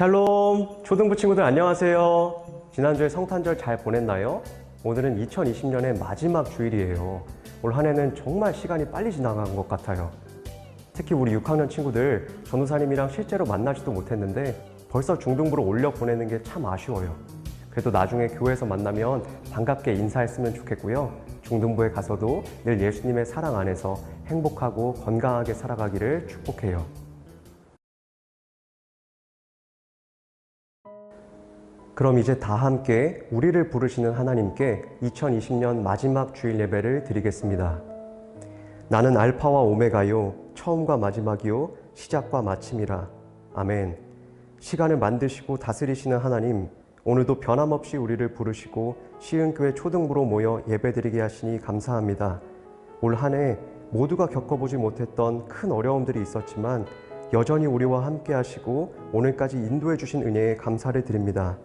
샬롬! 초등부 친구들 안녕하세요. 지난주에 성탄절 잘 보냈나요? 오늘은 2020년의 마지막 주일이에요. 올 한 해는 정말 시간이 빨리 지나간 것 같아요. 특히 우리 6학년 친구들 전도사님이랑 실제로 만나지도 못했는데 벌써 중등부로 올려 보내는 게 참 아쉬워요. 그래도 나중에 교회에서 만나면 반갑게 인사했으면 좋겠고요. 중등부에 가서도 늘 예수님의 사랑 안에서 행복하고 건강하게 살아가기를 축복해요. 그럼 이제 다 함께 우리를 부르시는 하나님께 2020년 마지막 주일 예배를 드리겠습니다. 나는 알파와 오메가요, 처음과 마지막이요, 시작과 마침이라. 아멘. 시간을 만드시고 다스리시는 하나님, 오늘도 변함없이 우리를 부르시고 시흥교회 초등부로 모여 예배드리게 하시니 감사합니다. 올 한 해 모두가 겪어보지 못했던 큰 어려움들이 있었지만 여전히 우리와 함께 하시고 오늘까지 인도해 주신 은혜에 감사를 드립니다.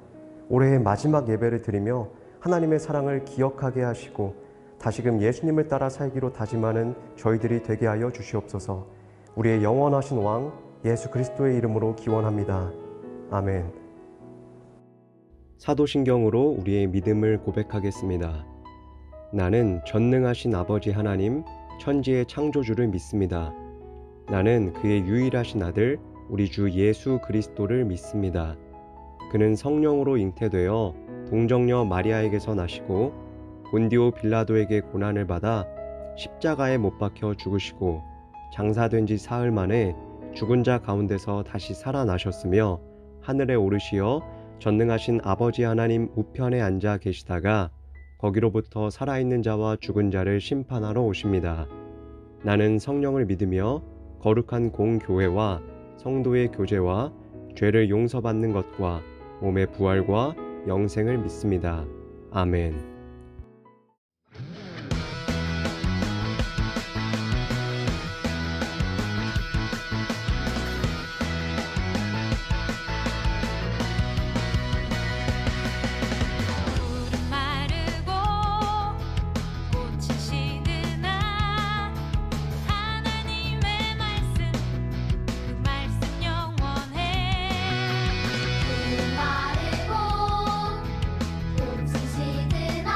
올해의 마지막 예배를 드리며 하나님의 사랑을 기억하게 하시고 다시금 예수님을 따라 살기로 다짐하는 저희들이 되게 하여 주시옵소서. 우리의 영원하신 왕 예수 그리스도의 이름으로 기원합니다. 아멘. 사도신경으로 우리의 믿음을 고백하겠습니다. 나는 전능하신 아버지 하나님, 천지의 창조주를 믿습니다. 나는 그의 유일하신 아들, 우리 주 예수 그리스도를 믿습니다. 그는 성령으로 잉태되어 동정녀 마리아에게서 나시고 본디오 빌라도에게 고난을 받아 십자가에 못 박혀 죽으시고 장사된 지 사흘 만에 죽은 자 가운데서 다시 살아나셨으며 하늘에 오르시어 전능하신 아버지 하나님 우편에 앉아 계시다가 거기로부터 살아있는 자와 죽은 자를 심판하러 오십니다. 나는 성령을 믿으며 거룩한 공교회와 성도의 교제와 죄를 용서받는 것과 몸의 부활과 영생을 믿습니다. 아멘. 마르고 꽃이 시드나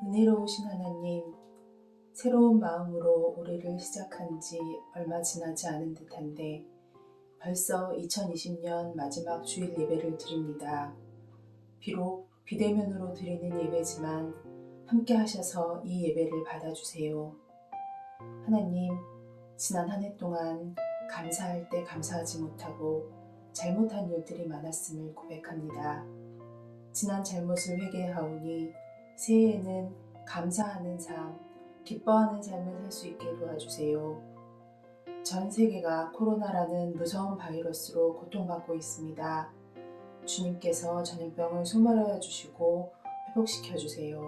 은혜로우신 하나님, 새로운 마음으로 올해를 시작한 지 얼마 지나지 않은 듯한데 벌써 2020년 마지막 주일 예배를 드립니다. 비록 비대면으로 드리는 예배지만 함께 하셔서 이 예배를 받아주세요. 하나님, 지난 한 해 동안 감사할 때 감사하지 못하고 잘못한 일들이 많았음을 고백합니다. 지난 잘못을 회개하오니 새해에는 감사하는 삶, 기뻐하는 삶을 살 수 있게 도와주세요. 전 세계가 코로나라는 무서운 바이러스로 고통받고 있습니다. 주님께서 전염병을 소멸하여 주시고 회복시켜 주세요.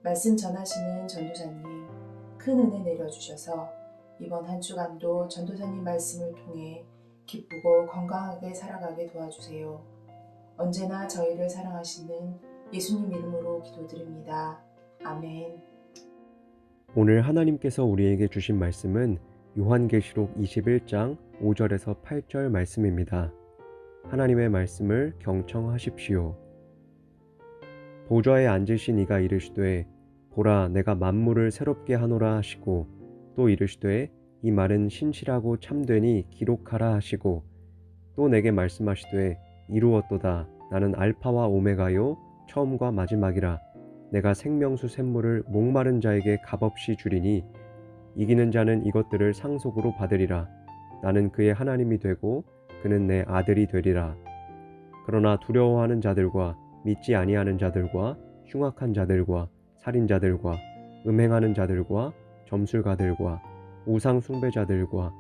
말씀 전하시는 전도사님, 큰 은혜 내려주셔서 이번 한 주간도 전도사님 말씀을 통해 기쁘고 건강하게 살아가게 도와주세요. 언제나 저희를 사랑하시는 예수님 이름으로 기도드립니다. 아멘. 오늘 하나님께서 우리에게 주신 말씀은 요한계시록 21장 5절에서 8절 말씀입니다. 하나님의 말씀을 경청하십시오. 보좌에 앉으신 이가 이르시되 보라 내가 만물을 새롭게 하노라 하시고 또 이르시되 이 말은 신실하고 참되니 기록하라 하시고 또 내게 말씀하시되 이루었도다 나는 알파와 오메가요 처음과 마지막이라 내가 생명수 샘물을 목마른 자에게 값없이 주리니 이기는 자는 이것들을 상속으로 받으리라. 나는 그의 하나님이 되고 그는 내 아들이 되리라. 그러나 두려워하는 자들과 믿지 아니하는 자들과 흉악한 자들과 살인자들과 음행하는 자들과 점술가들과 우상 숭배자들과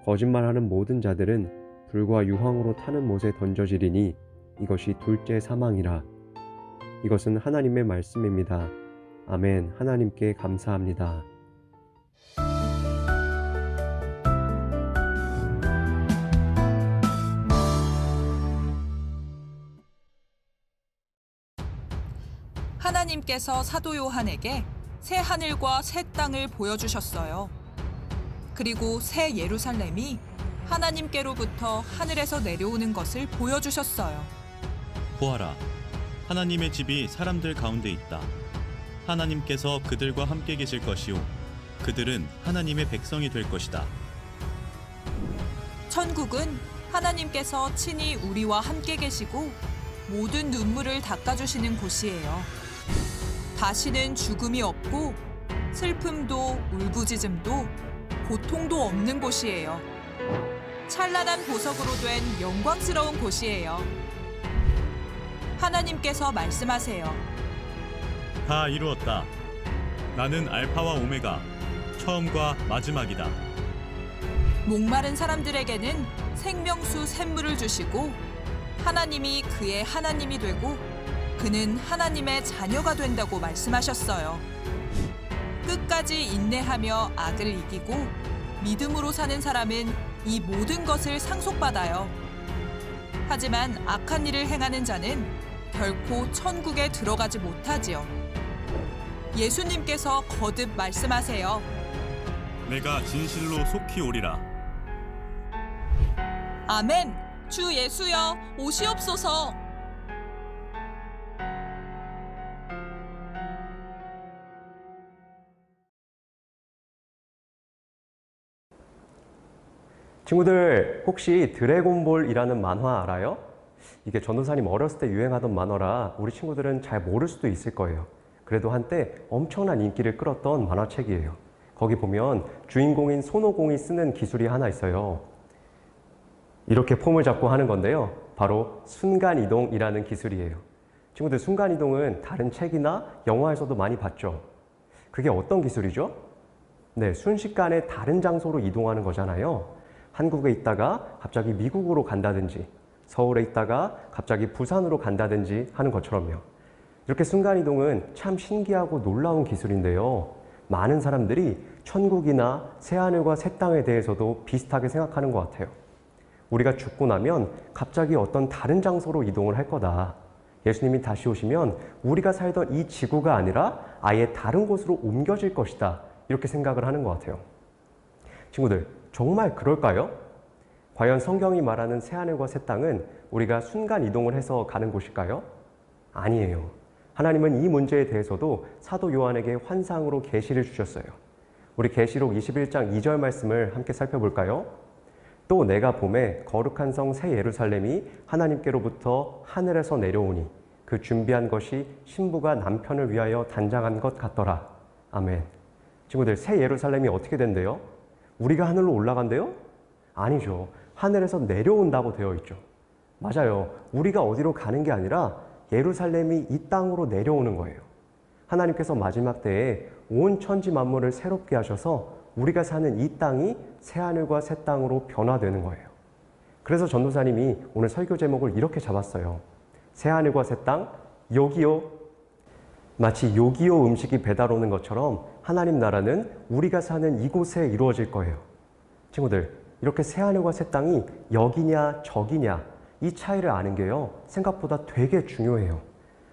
거짓말하는 모든 자들은 불과 유황으로 타는 못에 던져지리니 이것이 둘째 사망이라. 이것은 하나님의 말씀입니다. 아멘. 하나님께 감사합니다. 하나님께서 사도 요한에게 새 하늘과 새 땅을 보여주셨어요. 그리고 새 예루살렘이 하나님께로부터 하늘에서 내려오는 것을 보여주셨어요. 보아라, 하나님의 집이 사람들 가운데 있다. 하나님께서 그들과 함께 계실 것이요 그들은 하나님의 백성이 될 것이다. 천국은 하나님께서 친히 우리와 함께 계시고 모든 눈물을 닦아주시는 곳이에요. 다시는 죽음이 없고 슬픔도 울부짖음도 고통도 없는 곳이에요. 찬란한 보석으로 된 영광스러운 곳이에요. 하나님께서 말씀하세요. 다 이루었다. 나는 알파와 오메가, 처음과 마지막이다. 목마른 사람들에게는 생명수 샘물을 주시고 하나님이 그의 하나님이 되고 그는 하나님의 자녀가 된다고 말씀하셨어요. 끝까지 인내하며 악을 이기고 믿음으로 사는 사람은 이 모든 것을 상속받아요. 하지만 악한 일을 행하는 자는 결코 천국에 들어가지 못하지요. 예수님께서 거듭 말씀하세요. 내가 진실로 속히 오리라. 아멘. 주 예수여 오시옵소서. 친구들 혹시 드래곤볼이라는 만화 알아요? 이게 전도사님 어렸을 때 유행하던 만화라 우리 친구들은 잘 모를 수도 있을 거예요. 그래도 한때 엄청난 인기를 끌었던 만화책이에요. 거기 보면 주인공인 손오공이 쓰는 기술이 하나 있어요. 이렇게 폼을 잡고 하는 건데요. 바로 순간이동이라는 기술이에요. 친구들 순간이동은 다른 책이나 영화에서도 많이 봤죠? 그게 어떤 기술이죠? 네, 순식간에 다른 장소로 이동하는 거잖아요. 한국에 있다가 갑자기 미국으로 간다든지 서울에 있다가 갑자기 부산으로 간다든지 하는 것처럼요. 이렇게 순간이동은 참 신기하고 놀라운 기술인데요. 많은 사람들이 천국이나 새하늘과 새 땅에 대해서도 비슷하게 생각하는 것 같아요. 우리가 죽고 나면 갑자기 어떤 다른 장소로 이동을 할 거다. 예수님이 다시 오시면 우리가 살던 이 지구가 아니라 아예 다른 곳으로 옮겨질 것이다. 이렇게 생각을 하는 것 같아요. 친구들, 정말 그럴까요? 과연 성경이 말하는 새하늘과 새 땅은 우리가 순간 이동을 해서 가는 곳일까요? 아니에요. 하나님은 이 문제에 대해서도 사도 요한에게 환상으로 계시를 주셨어요. 우리 계시록 21장 2절 말씀을 함께 살펴볼까요? 또 내가 보매 거룩한 성 새 예루살렘이 하나님께로부터 하늘에서 내려오니 그 준비한 것이 신부가 남편을 위하여 단장한 것 같더라. 아멘. 친구들, 새 예루살렘이 어떻게 된대요? 우리가 하늘로 올라간대요? 아니죠. 하늘에서 내려온다고 되어 있죠. 맞아요. 우리가 어디로 가는 게 아니라 예루살렘이 이 땅으로 내려오는 거예요. 하나님께서 마지막 때에 온 천지 만물을 새롭게 하셔서 우리가 사는 이 땅이 새하늘과 새 땅으로 변화되는 거예요. 그래서 전도사님이 오늘 설교 제목을 이렇게 잡았어요. 새하늘과 새 땅, 요기요. 마치 요기요 음식이 배달 오는 것처럼 하나님 나라는 우리가 사는 이곳에 이루어질 거예요. 친구들, 이렇게 새하늘과 새 땅이 여기냐 저기냐 이 차이를 아는 게요, 생각보다 되게 중요해요.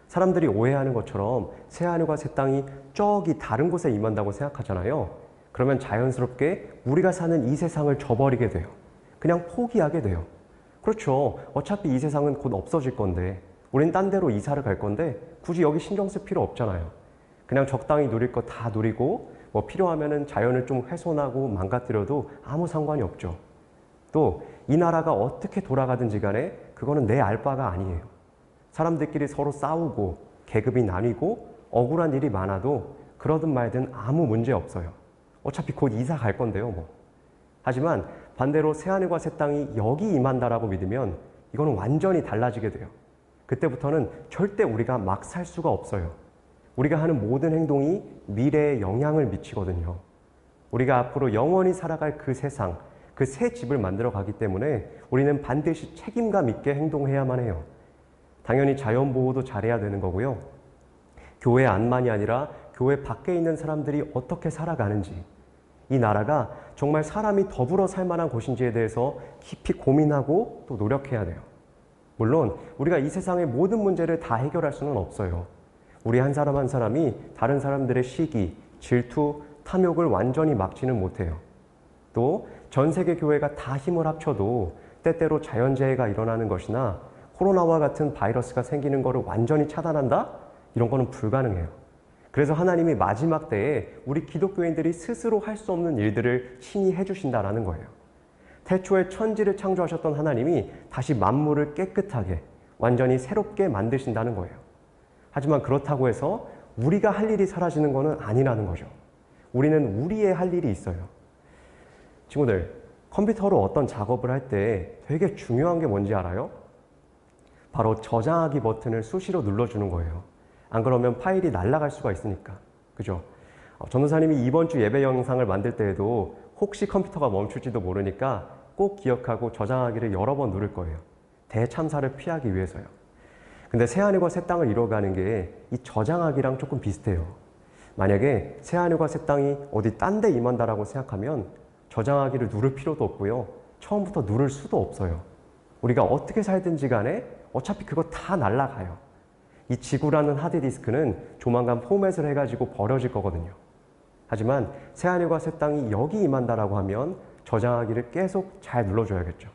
사람들이 오해하는 것처럼 새하늘과 새 땅이 저기 다른 곳에 임한다고 생각하잖아요. 그러면 자연스럽게 우리가 사는 이 세상을 저버리게 돼요. 그냥 포기하게 돼요. 그렇죠. 어차피 이 세상은 곧 없어질 건데, 우린 딴 데로 이사를 갈 건데 굳이 여기 신경 쓸 필요 없잖아요. 그냥 적당히 누릴 거 다 누리고 뭐 필요하면은 자연을 좀 훼손하고 망가뜨려도 아무 상관이 없죠. 또 이 나라가 어떻게 돌아가든지 간에 그거는 내 알 바가 아니에요. 사람들끼리 서로 싸우고 계급이 나뉘고 억울한 일이 많아도 그러든 말든 아무 문제 없어요. 어차피 곧 이사 갈 건데요, 뭐. 하지만 반대로 새하늘과 새 땅이 여기 임한다라고 믿으면 이거는 완전히 달라지게 돼요. 그때부터는 절대 우리가 막 살 수가 없어요. 우리가 하는 모든 행동이 미래에 영향을 미치거든요. 우리가 앞으로 영원히 살아갈 그 세상, 그 새 집을 만들어 가기 때문에 우리는 반드시 책임감 있게 행동해야만 해요. 당연히 자연보호도 잘해야 되는 거고요. 교회 안만이 아니라 교회 밖에 있는 사람들이 어떻게 살아가는지, 이 나라가 정말 사람이 더불어 살 만한 곳인지에 대해서 깊이 고민하고 또 노력해야 돼요. 물론 우리가 이 세상의 모든 문제를 다 해결할 수는 없어요. 우리 한 사람 한 사람이 다른 사람들의 시기, 질투, 탐욕을 완전히 막지는 못해요. 또 전 세계 교회가 다 힘을 합쳐도 때때로 자연재해가 일어나는 것이나 코로나와 같은 바이러스가 생기는 것을 완전히 차단한다? 이런 거는 불가능해요. 그래서 하나님이 마지막 때에 우리 기독교인들이 스스로 할 수 없는 일들을 친히 해주신다라는 거예요. 태초에 천지를 창조하셨던 하나님이 다시 만물을 깨끗하게 완전히 새롭게 만드신다는 거예요. 하지만 그렇다고 해서 우리가 할 일이 사라지는 것은 아니라는 거죠. 우리는 우리의 할 일이 있어요. 친구들, 컴퓨터로 어떤 작업을 할 때 되게 중요한 게 뭔지 알아요? 바로 저장하기 버튼을 수시로 눌러주는 거예요. 안 그러면 파일이 날아갈 수가 있으니까. 그죠? 전도사님이 이번 주 예배 영상을 만들 때에도 혹시 컴퓨터가 멈출지도 모르니까 꼭 기억하고 저장하기를 여러 번 누를 거예요. 대참사를 피하기 위해서요. 근데 새하늘과 새 땅을 이뤄가는 게 이 저장하기랑 조금 비슷해요. 만약에 새하늘과 새 땅이 어디 딴 데 임한다라고 생각하면 저장하기를 누를 필요도 없고요. 처음부터 누를 수도 없어요. 우리가 어떻게 살든지 간에 어차피 그거 다 날아가요. 이 지구라는 하드디스크는 조만간 포맷을 해가지고 버려질 거거든요. 하지만 새하늘과 새 땅이 여기 임한다라고 하면 저장하기를 계속 잘 눌러줘야겠죠.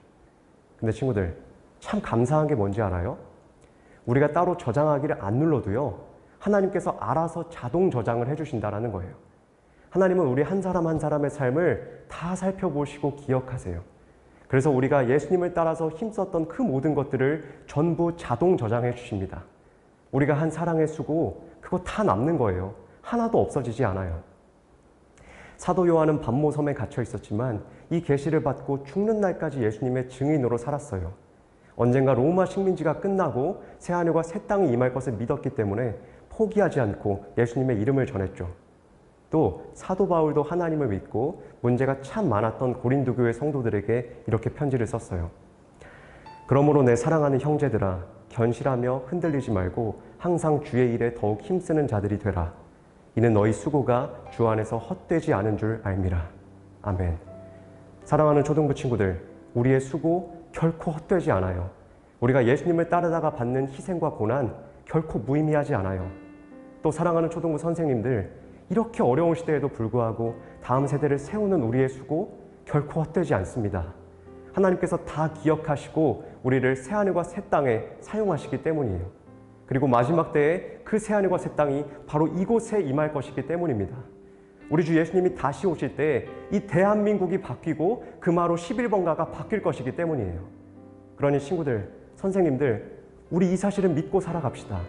근데 친구들, 참 감사한 게 뭔지 알아요? 우리가 따로 저장하기를 안 눌러도요, 하나님께서 알아서 자동 저장을 해주신다는 거예요. 하나님은 우리 한 사람 한 사람의 삶을 다 살펴보시고 기억하세요. 그래서 우리가 예수님을 따라서 힘썼던 그 모든 것들을 전부 자동 저장해 주십니다. 우리가 한 사랑의 수고, 그거 다 남는 거예요. 하나도 없어지지 않아요. 사도 요한은 반모섬에 갇혀 있었지만 이 계시를 받고 죽는 날까지 예수님의 증인으로 살았어요. 언젠가 로마 식민지가 끝나고 새하늘과 새 땅이 임할 것을 믿었기 때문에 포기하지 않고 예수님의 이름을 전했죠. 또 사도 바울도 하나님을 믿고 문제가 참 많았던 고린도 교회 성도들에게 이렇게 편지를 썼어요. 그러므로 내 사랑하는 형제들아, 견실하며 흔들리지 말고 항상 주의 일에 더욱 힘쓰는 자들이 되라. 이는 너희 수고가 주 안에서 헛되지 않은 줄 알미라. 아멘. 사랑하는 초등부 친구들, 우리의 수고 결코 헛되지 않아요. 우리가 예수님을 따르다가 받는 희생과 고난 결코 무의미하지 않아요. 또 사랑하는 초등부 선생님들, 이렇게 어려운 시대에도 불구하고 다음 세대를 세우는 우리의 수고 결코 헛되지 않습니다. 하나님께서 다 기억하시고 우리를 새하늘과 새 땅에 사용하시기 때문이에요. 그리고 마지막 때에 그 새하늘과 새 땅이 바로 이곳에 임할 것이기 때문입니다. 우리 주 예수님이 다시 오실 때 이 대한민국이 바뀌고 금하로 11번가가 바뀔 것이기 때문이에요. 그러니 친구들, 선생님들, 우리 이 사실을 믿고 살아갑시다.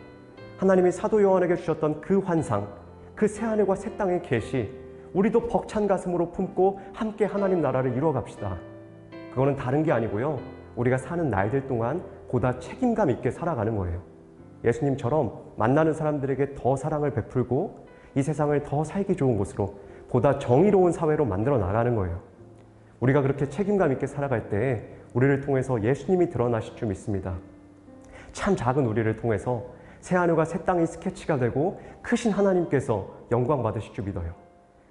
하나님이 사도 요한에게 주셨던 그 환상, 그 새하늘과 새 땅의 계시, 우리도 벅찬 가슴으로 품고 함께 하나님 나라를 이루어갑시다. 그거는 다른 게 아니고요, 우리가 사는 날들 동안 보다 책임감 있게 살아가는 거예요. 예수님처럼 만나는 사람들에게 더 사랑을 베풀고 이 세상을 더 살기 좋은 곳으로, 보다 정의로운 사회로 만들어 나가는 거예요. 우리가 그렇게 책임감 있게 살아갈 때 우리를 통해서 예수님이 드러나실 줄 믿습니다. 참 작은 우리를 통해서 새하늘과 새 땅이 스케치가 되고 크신 하나님께서 영광 받으실 줄 믿어요.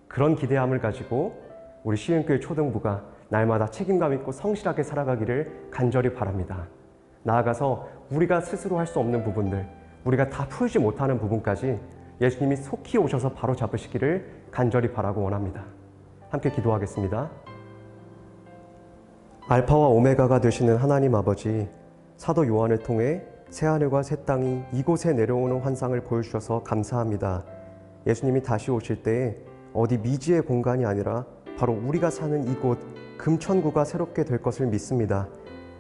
그런 기대함을 가지고 우리 시흥교회 초등부가 날마다 책임감 있고 성실하게 살아가기를 간절히 바랍니다. 나아가서 우리가 스스로 할 수 없는 부분들, 우리가 다 풀지 못하는 부분까지 예수님이 속히 오셔서 바로 잡으시기를 간절히 바라고 원합니다. 함께 기도하겠습니다. 알파와 오메가가 되시는 하나님 아버지, 사도 요한을 통해 새하늘과 새 땅이 이곳에 내려오는 환상을 보여주셔서 감사합니다. 예수님이 다시 오실 때에 어디 미지의 공간이 아니라 바로 우리가 사는 이곳 금천구가 새롭게 될 것을 믿습니다.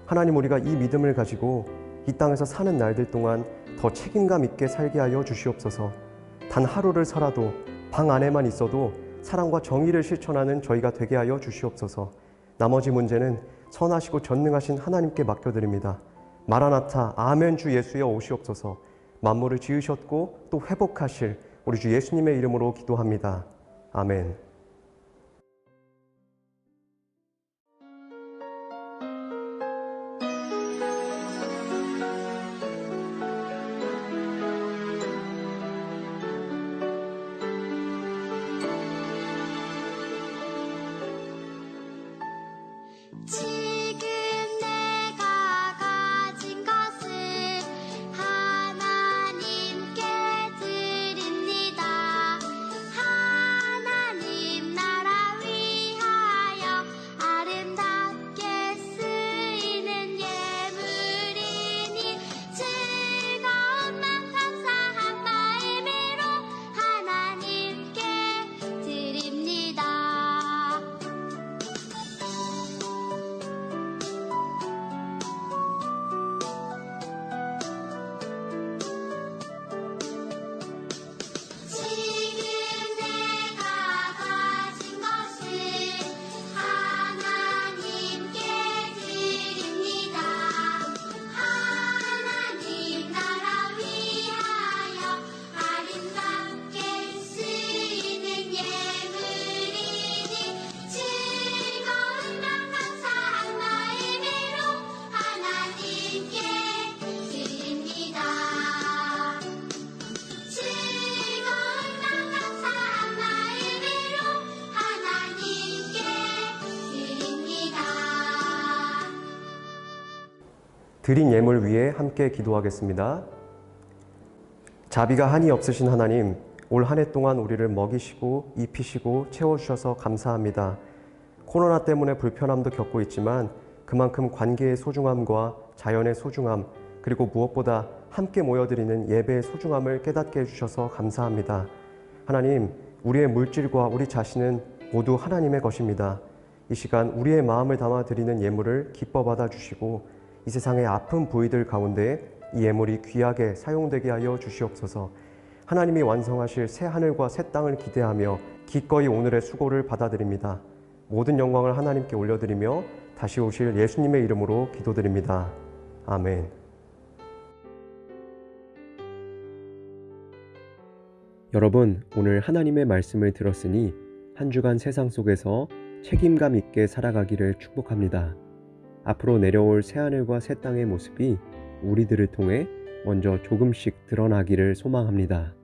하나님, 우리가 이 믿음을 가지고 이 땅에서 사는 날들 동안 더 책임감 있게 살게 하여 주시옵소서. 단 하루를 살아도 방 안에만 있어도 사랑과 정의를 실천하는 저희가 되게 하여 주시옵소서. 나머지 문제는 선하시고 전능하신 하나님께 맡겨드립니다. 마라나타, 아멘 주 예수여 오시옵소서. 만물을 지으셨고 또 회복하실 우리 주 예수님의 이름으로 기도합니다. 아멘. 지금 내가 가진 것을 하나님께 드립니다. 하나님 나라 위하여 아름답게 쓰이는 예물이니 즐거운 맘 감사한 마음으로 하나님께 드립니다. 지금 내가 가진 것을 하나님께 드립니다. 하나님 나라 위하여 아름답게 쓰이는 예물이니 즐거운 맘 감사한 마음으로 하나님께 드립니다. 즐거운 맘 감사한 마음으로 하나님께 드립니다. 드린 예물 위에 함께 기도하겠습니다. 자비가 한이 없으신 하나님, 올 한 해 동안 우리를 먹이시고 입히시고 채워주셔서 감사합니다. 코로나 때문에 불편함도 겪고 있지만 그만큼 관계의 소중함과 자연의 소중함, 그리고 무엇보다 함께 모여드리는 예배의 소중함을 깨닫게 해주셔서 감사합니다. 하나님, 우리의 물질과 우리 자신은 모두 하나님의 것입니다. 이 시간 우리의 마음을 담아 드리는 예물을 기뻐 받아주시고 이 세상의 아픈 부위들 가운데 이 예물이 귀하게 사용되게 하여 주시옵소서. 하나님이 완성하실 새 하늘과 새 땅을 기대하며 기꺼이 오늘의 수고를 받아드립니다. 모든 영광을 하나님께 올려드리며 다시 오실 예수님의 이름으로 기도드립니다. 아멘. 여러분, 오늘 하나님의 말씀을 들었으니 한 주간 세상 속에서 책임감 있게 살아가기를 축복합니다. 앞으로 내려올 새하늘과 새 땅의 모습이 우리들을 통해 먼저 조금씩 드러나기를 소망합니다.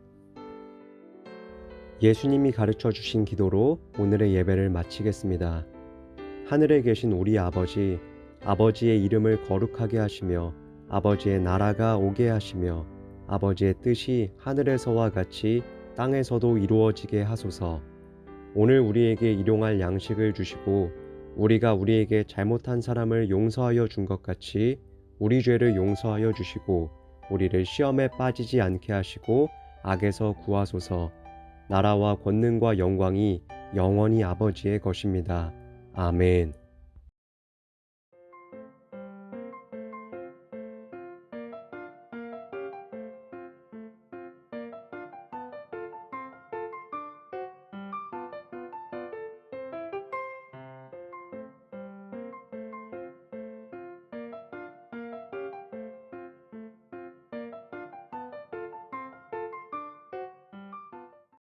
예수님이 가르쳐 주신 기도로 오늘의 예배를 마치겠습니다. 하늘에 계신 우리 아버지, 아버지의 이름을 거룩하게 하시며 아버지의 나라가 오게 하시며 아버지의 뜻이 하늘에서와 같이 땅에서도 이루어지게 하소서. 오늘 우리에게 일용할 양식을 주시고 우리가 우리에게 잘못한 사람을 용서하여 준 것 같이 우리 죄를 용서하여 주시고 우리를 시험에 빠지지 않게 하시고 악에서 구하소서. 나라와 권능과 영광이 영원히 아버지의 것입니다. 아멘.